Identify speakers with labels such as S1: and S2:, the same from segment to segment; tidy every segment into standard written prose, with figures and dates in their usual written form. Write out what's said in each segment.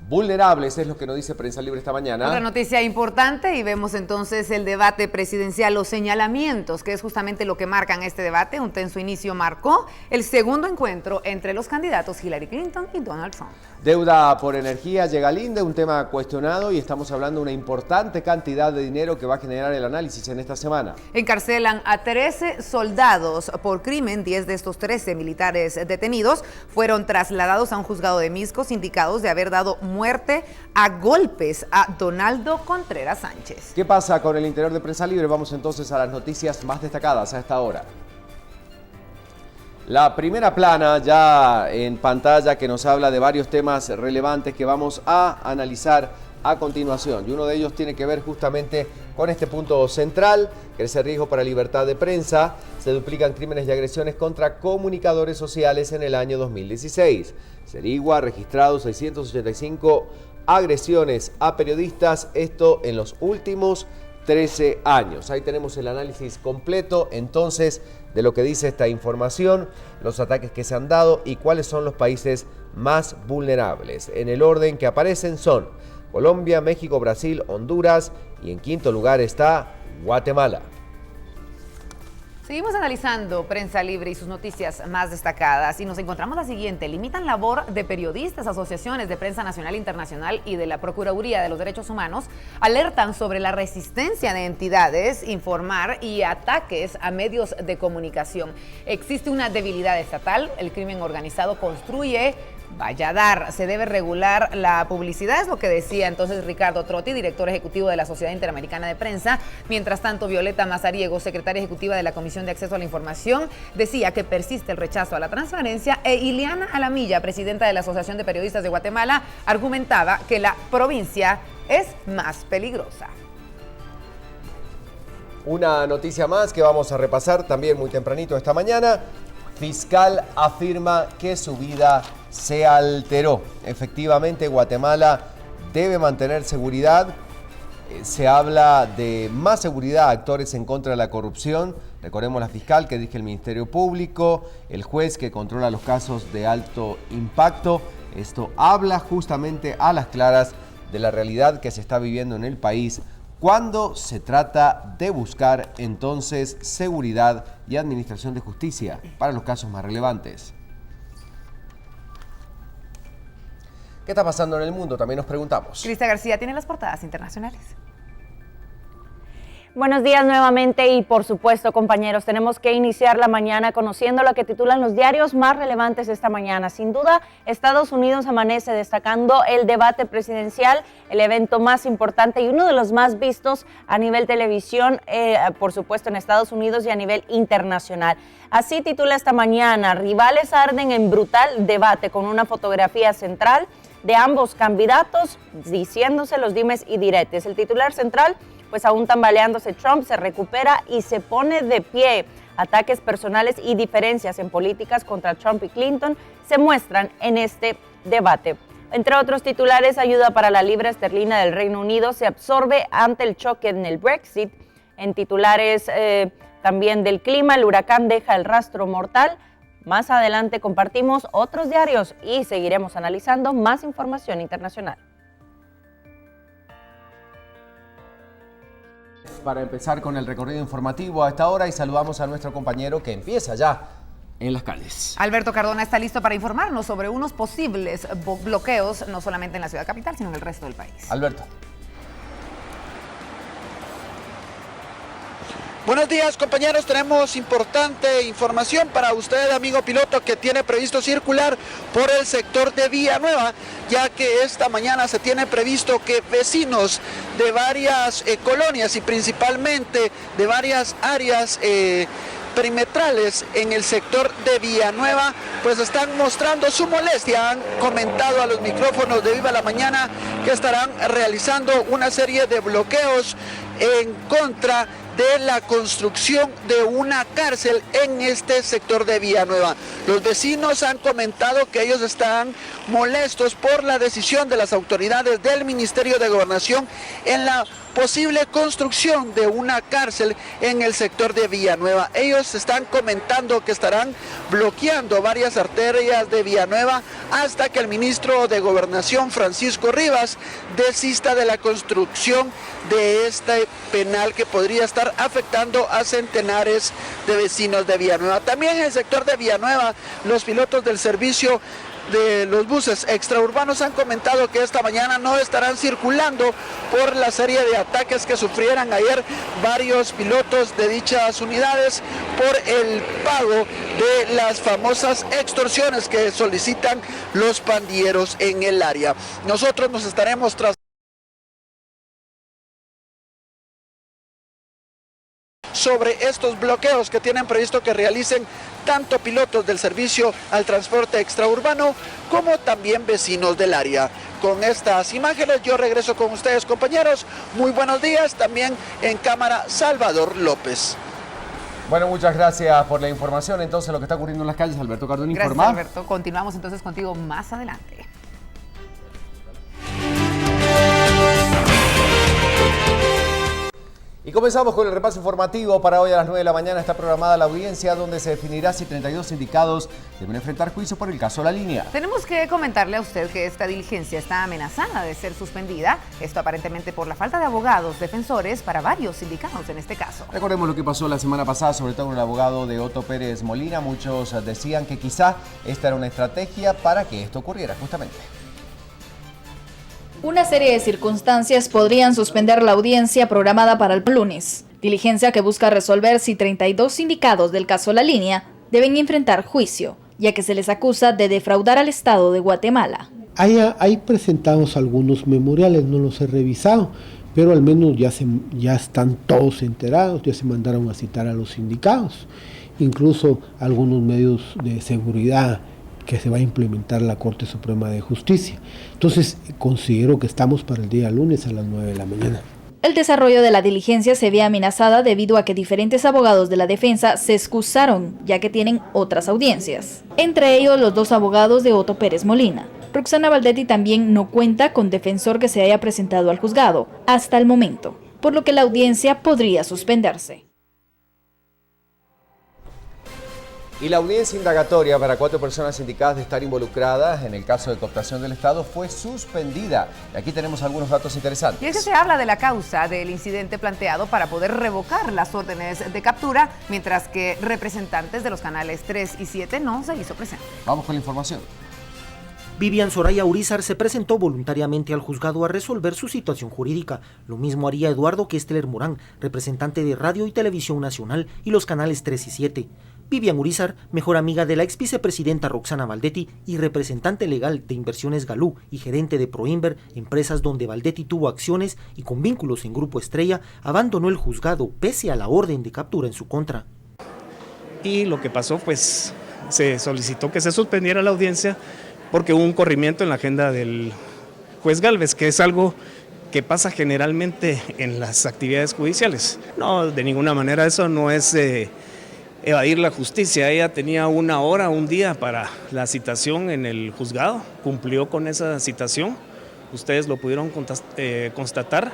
S1: vulnerables, es lo que nos dice Prensa Libre esta mañana.
S2: Otra noticia importante, y vemos entonces el debate presidencial, los señalamientos, que es justamente lo que marcan este debate. Un tenso inicio marcó el segundo encuentro entre los candidatos Hillary Clinton y Donald Trump.
S1: Deuda por energía llega al INDE, un tema cuestionado, y estamos hablando de una importante cantidad de dinero que va a generar el análisis en esta semana.
S2: Encarcelan a 13 soldados por crimen. 10 de estos 13 militares detenidos fueron trasladados a un juzgado de Misco, indicados de haber dado muerte a golpes a Donaldo Contreras Sánchez.
S1: ¿Qué pasa con el interior de Prensa Libre? Vamos entonces a las noticias más destacadas a esta hora. La primera plana ya en pantalla, que nos habla de varios temas relevantes que vamos a analizar a continuación. Y uno de ellos tiene que ver justamente con este punto central: crece el riesgo para libertad de prensa, se duplican crímenes y agresiones contra comunicadores sociales en el año 2016. Serigua ha registrado 685 agresiones a periodistas, esto en los últimos 13 años. Ahí tenemos el análisis completo entonces de lo que dice esta información, los ataques que se han dado y cuáles son los países más vulnerables. En el orden que aparecen son Colombia, México, Brasil, Honduras, y en quinto lugar está Guatemala.
S2: Seguimos analizando Prensa Libre y sus noticias más destacadas, y nos encontramos la siguiente: limitan labor de periodistas, asociaciones de prensa nacional e internacional y de la Procuraduría de los Derechos Humanos alertan sobre la resistencia de entidades, informar y ataques a medios de comunicación. Existe una debilidad estatal, el crimen organizado construye valladar, se debe regular la publicidad, es lo que decía entonces Ricardo Trotti, director ejecutivo de la Sociedad Interamericana de Prensa. Mientras tanto, Violeta Mazariego, secretaria ejecutiva de la Comisión de Acceso a la Información, decía que persiste el rechazo a la transparencia, e Ileana Alamilla, presidenta de la Asociación de Periodistas de Guatemala, argumentaba que la provincia es más peligrosa.
S1: Una noticia más que vamos a repasar también muy tempranito esta mañana. Fiscal afirma que su vida se alteró. Efectivamente, Guatemala debe mantener seguridad. Se habla de más seguridad a actores en contra de la corrupción. Recordemos la fiscal que dirige el Ministerio Público, el juez que controla los casos de alto impacto. Esto habla justamente a las claras de la realidad que se está viviendo en el país cuando se trata de buscar entonces seguridad y administración de justicia para los casos más relevantes. ¿Qué está pasando en el mundo? También nos preguntamos.
S2: Crista García tiene las portadas internacionales.
S3: Buenos días nuevamente y por supuesto, compañeros, tenemos que iniciar la mañana conociendo lo que titulan los diarios más relevantes esta mañana. Sin duda, Estados Unidos amanece destacando el debate presidencial, el evento más importante y uno de los más vistos a nivel televisión, por supuesto en Estados Unidos y a nivel internacional. Así titula esta mañana: rivales arden en brutal debate, con una fotografía central de ambos candidatos diciéndose los dimes y diretes. El titular central: pues aún tambaleándose, Trump se recupera y se pone de pie. Ataques personales y diferencias en políticas contra Trump y Clinton se muestran en este debate. Entre otros titulares: ayuda para la libra esterlina del Reino Unido se absorbe ante el choque en el Brexit. En titulares también del clima: el huracán deja el rastro mortal. Más adelante compartimos otros diarios y seguiremos analizando más información internacional.
S1: Para empezar con el recorrido informativo a esta hora, y saludamos a nuestro compañero que empieza ya en las calles.
S2: Alberto Cardona está listo para informarnos sobre unos posibles bloqueos, no solamente en la ciudad capital, sino en el resto del país.
S1: Alberto.
S4: Buenos días, compañeros, tenemos importante información para usted, amigo piloto, que tiene previsto circular por el sector de Villanueva, ya que esta mañana se tiene previsto que vecinos de varias colonias y principalmente de varias áreas perimetrales en el sector de Villanueva, pues están mostrando su molestia. Han comentado a los micrófonos de Viva la Mañana que estarán realizando una serie de bloqueos en contra de la construcción de una cárcel en este sector de Villanueva. Los vecinos han comentado que ellos están molestos por la decisión de las autoridades del Ministerio de Gobernación en la posible construcción de una cárcel en el sector de Villanueva. Ellos están comentando que estarán bloqueando varias arterias de Villanueva hasta que el ministro de Gobernación, Francisco Rivas, desista de la construcción de este penal que podría estar afectando a centenares de vecinos de Villanueva. También en el sector de Villanueva, los pilotos del servicio de los buses extraurbanos han comentado que esta mañana no estarán circulando por la serie de ataques que sufrieran ayer varios pilotos de dichas unidades por el pago de las famosas extorsiones que solicitan los pandilleros en el área. Nosotros nos estaremos sobre estos bloqueos que tienen previsto que realicen tanto pilotos del servicio al transporte extraurbano como también vecinos del área. Con estas imágenes yo regreso con ustedes, compañeros. Muy buenos días. También en cámara, Salvador López.
S1: Bueno, muchas gracias por la información. Entonces, lo que está ocurriendo en las calles, Alberto Cardona informa.
S2: Gracias, Alberto. Continuamos entonces contigo más adelante.
S1: Y comenzamos con el repaso informativo. Para hoy a las 9 de la mañana está programada la audiencia donde se definirá si 32 sindicados deben enfrentar juicio por el caso La Línea.
S2: Tenemos que comentarle a usted que esta diligencia está amenazada de ser suspendida. Esto aparentemente por la falta de abogados defensores para varios sindicatos en este caso.
S1: Recordemos lo que pasó la semana pasada, sobre todo con el abogado de Otto Pérez Molina. Muchos decían que quizá esta era una estrategia para que esto ocurriera justamente.
S5: Una serie de circunstancias podrían suspender la audiencia programada para el lunes. Diligencia que busca resolver si 32 sindicados del caso La Línea deben enfrentar juicio, ya que se les acusa de defraudar al Estado de Guatemala.
S6: Hay presentados algunos memoriales, no los he revisado, pero al menos ya están todos enterados, ya se mandaron a citar a los sindicados, incluso algunos medios de seguridad que se va a implementar la Corte Suprema de Justicia. Entonces, considero que estamos para el día lunes a las 9 de la mañana.
S5: El desarrollo de la diligencia se ve amenazada debido a que diferentes abogados de la defensa se excusaron, ya que tienen otras audiencias. Entre ellos, los 2 abogados de Otto Pérez Molina. Roxana Valdetti también no cuenta con defensor que se haya presentado al juzgado hasta el momento, por lo que la audiencia podría suspenderse.
S1: Y la audiencia indagatoria para 4 personas indicadas de estar involucradas en el caso de cooptación del Estado fue suspendida. Y aquí tenemos algunos datos interesantes.
S2: Y es que se habla de la causa del incidente planteado para poder revocar las órdenes de captura, mientras que representantes de los canales 3 y 7 no se hizo presente.
S1: Vamos con la información.
S7: Vivian Soraya Urizar se presentó voluntariamente al juzgado a resolver su situación jurídica. Lo mismo haría Eduardo Kestler Morán, representante de Radio y Televisión Nacional y los canales 3 y 7. Vivian Urizar, mejor amiga de la ex vicepresidenta Roxana Valdetti y representante legal de Inversiones Galú y gerente de Proinver, empresas donde Valdetti tuvo acciones y con vínculos en Grupo Estrella, abandonó el juzgado pese a la orden de captura en su contra.
S8: Y lo que pasó, pues se solicitó que se suspendiera la audiencia porque hubo un corrimiento en la agenda del juez Gálvez, que es algo que pasa generalmente en las actividades judiciales. No, de ninguna manera eso no es evadir la justicia. Ella tenía una hora, un día para la citación en el juzgado, cumplió con esa citación, ustedes lo pudieron constatar.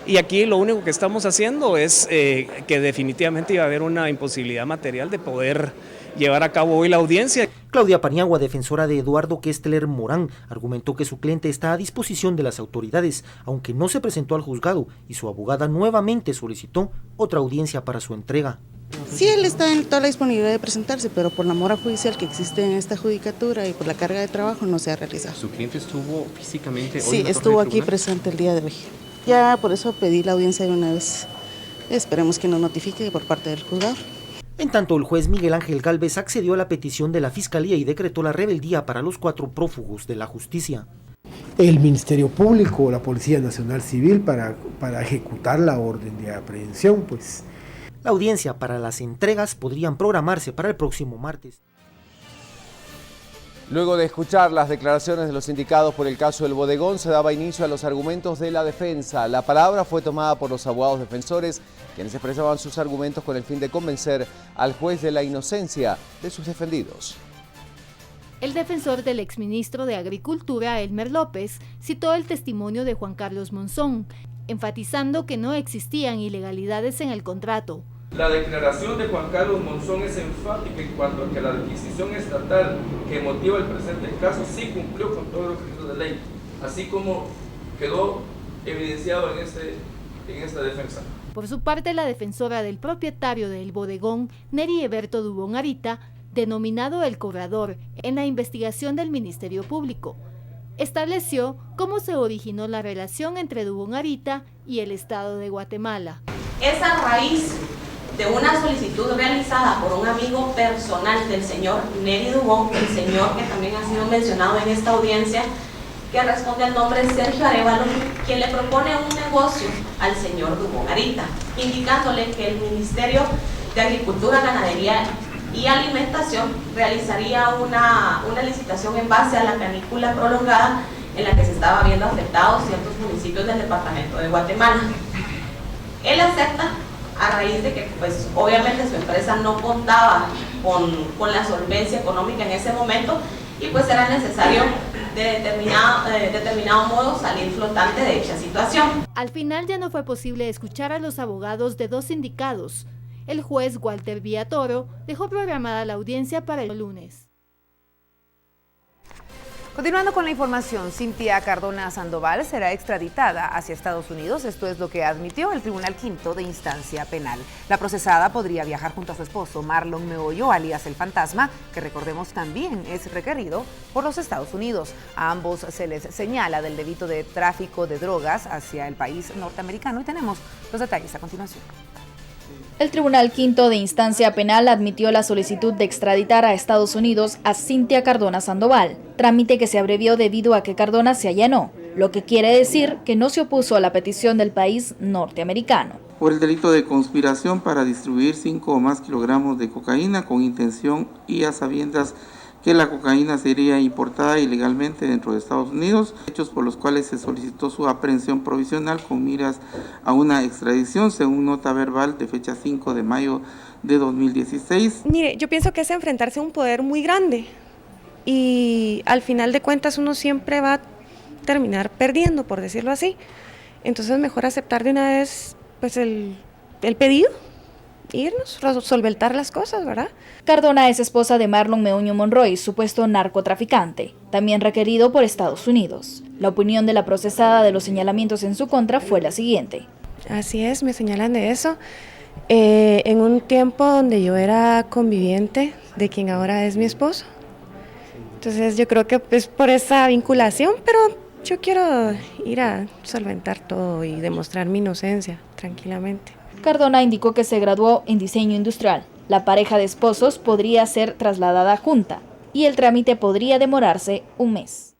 S8: Y aquí lo único que estamos haciendo es que definitivamente iba a haber una imposibilidad material de poder llevar a cabo hoy la audiencia.
S7: Claudia Paniagua, defensora de Eduardo Kestler Morán, argumentó que su cliente está a disposición de las autoridades, aunque no se presentó al juzgado, y su abogada nuevamente solicitó otra audiencia para su entrega.
S9: Sí, él está en toda la disponibilidad de presentarse, pero por la mora judicial que existe en esta judicatura y por la carga de trabajo no se ha realizado.
S10: ¿Su cliente estuvo físicamente hoy?
S9: Sí, estuvo aquí presente el día de hoy. Ya por eso pedí la audiencia de una vez. Esperemos que nos notifique por parte del juzgador.
S7: En tanto, el juez Miguel Ángel Gálvez accedió a la petición de la Fiscalía y decretó la rebeldía para los 4 prófugos de la justicia.
S6: El Ministerio Público, la Policía Nacional Civil para ejecutar la orden de aprehensión, pues.
S7: La audiencia para las entregas podrían programarse para el próximo martes.
S1: Luego de escuchar las declaraciones de los sindicados por el caso del bodegón, se daba inicio a los argumentos de la defensa. La palabra fue tomada por los abogados defensores, quienes expresaban sus argumentos con el fin de convencer al juez de la inocencia de sus defendidos.
S11: El defensor del exministro de Agricultura, Elmer López, citó el testimonio de Juan Carlos Monzón, enfatizando que no existían ilegalidades en el contrato.
S12: La declaración de Juan Carlos Monzón es enfática en cuanto a que la adquisición estatal que motiva el presente caso sí cumplió con todos los requisitos de ley, así como quedó evidenciado en esta defensa.
S11: Por su parte, la defensora del propietario del bodegón, Neri Eberto Dubón Arita, denominado el cobrador en la investigación del Ministerio Público, estableció cómo se originó la relación entre Dubón Arita y el Estado de Guatemala.
S13: Es a raíz de una solicitud realizada por un amigo personal del señor Neri Dubón, el señor que también ha sido mencionado en esta audiencia, que responde al nombre de Sergio Arevalo, quien le propone un negocio al señor Dubón Arita, indicándole que el Ministerio de Agricultura, Ganadería y Alimentación realizaría una licitación en base a la canícula prolongada en la que se estaba viendo afectados ciertos municipios del departamento de Guatemala. Él acepta a raíz de que pues obviamente su empresa no contaba con la solvencia económica en ese momento y pues era necesario de determinado modo salir flotante de dicha situación.
S11: Al final ya no fue posible escuchar a los abogados de dos sindicados. El juez Walter Villatoro dejó programada la audiencia para el lunes.
S2: Continuando con la información, Cintia Cardona Sandoval será extraditada hacia Estados Unidos. Esto es lo que admitió el Tribunal Quinto de Instancia Penal. La procesada podría viajar junto a su esposo, Marlon Meollo, alias El Fantasma, que recordemos también es requerido por los Estados Unidos. A ambos se les señala del delito de tráfico de drogas hacia el país norteamericano y tenemos los detalles a continuación.
S5: El Tribunal Quinto de Instancia Penal admitió la solicitud de extraditar a Estados Unidos a Cintia Cardona Sandoval, trámite que se abrevió debido a que Cardona se allanó, lo que quiere decir que no se opuso a la petición del país norteamericano.
S14: Por el delito de conspiración para distribuir 5 o más kilogramos de cocaína con intención y a sabiendas que la cocaína sería importada ilegalmente dentro de Estados Unidos, hechos por los cuales se solicitó su aprehensión provisional con miras a una extradición según nota verbal de fecha 5 de mayo de 2016.
S15: Mire, yo pienso que es enfrentarse a un poder muy grande y al final de cuentas uno siempre va a terminar perdiendo, por decirlo así. Entonces mejor aceptar de una vez pues el pedido, irnos, solventar las cosas, ¿verdad?
S5: Cardona es esposa de Marlon Meollo Monroy, supuesto narcotraficante, también requerido por Estados Unidos. La opinión de la procesada de los señalamientos en su contra fue la siguiente.
S15: Así es, me señalan de eso. En un tiempo donde yo era conviviente de quien ahora es mi esposo. Entonces yo creo que es por esa vinculación, pero yo quiero ir a solventar todo y demostrar mi inocencia tranquilamente.
S5: Cardona indicó que se graduó en diseño industrial. La pareja de esposos podría ser trasladada junta y el trámite podría demorarse un mes.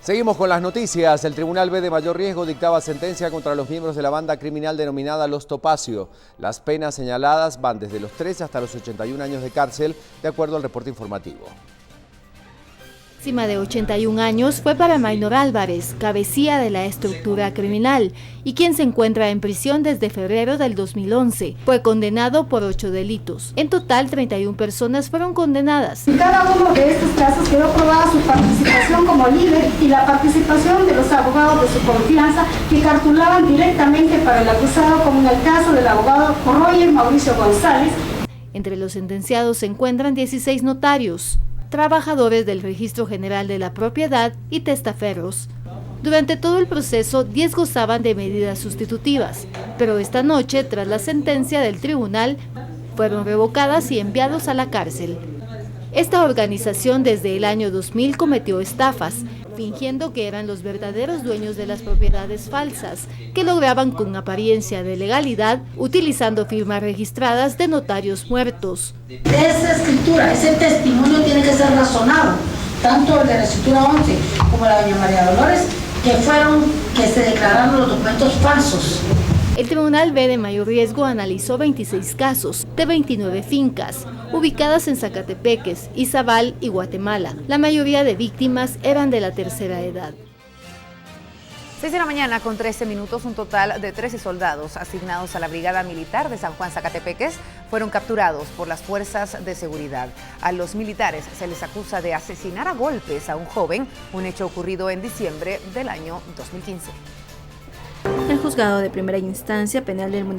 S1: Seguimos con las noticias. El Tribunal B de Mayor Riesgo dictaba sentencia contra los miembros de la banda criminal denominada Los Topacio. Las penas señaladas van desde los 13 hasta los 81 años de cárcel, de acuerdo al reporte informativo.
S11: Máxima de 81 años fue para Maynor Álvarez, cabecilla de la estructura criminal, y quien se encuentra en prisión desde febrero del 2011. Fue condenado por 8 delitos. En total, 31 personas fueron condenadas.
S16: En cada uno de estos casos quedó probada su participación como líder y la participación de los abogados de su confianza que cartulaban directamente para el acusado, como en el caso del abogado Roger Mauricio González.
S11: Entre los sentenciados se encuentran 16 notarios, trabajadores del Registro General de la Propiedad y testaferros. Durante todo el proceso, 10 gozaban de medidas sustitutivas, pero esta noche, tras la sentencia del tribunal, fueron revocadas y enviados a la cárcel. Esta organización desde el año 2000 cometió estafas, fingiendo que eran los verdaderos dueños de las propiedades falsas, que lograban con apariencia de legalidad, utilizando firmas registradas de notarios muertos.
S16: Esa escritura, ese testimonio tiene que ser razonado, tanto el de la escritura 11 como la de doña María Dolores, que se declararon los documentos falsos.
S11: El Tribunal B de Mayor Riesgo analizó 26 casos de 29 fincas, ubicadas en Zacatepeques, Izabal y Guatemala. La mayoría de víctimas eran de la tercera edad.
S2: 6 de la mañana con 13 minutos, un total de 13 soldados asignados a la Brigada Militar de San Juan Zacatepeques fueron capturados por las fuerzas de seguridad. A los militares se les acusa de asesinar a golpes a un joven, un hecho ocurrido en diciembre del año 2015.
S17: Juzgado de Primera Instancia Penal del municipio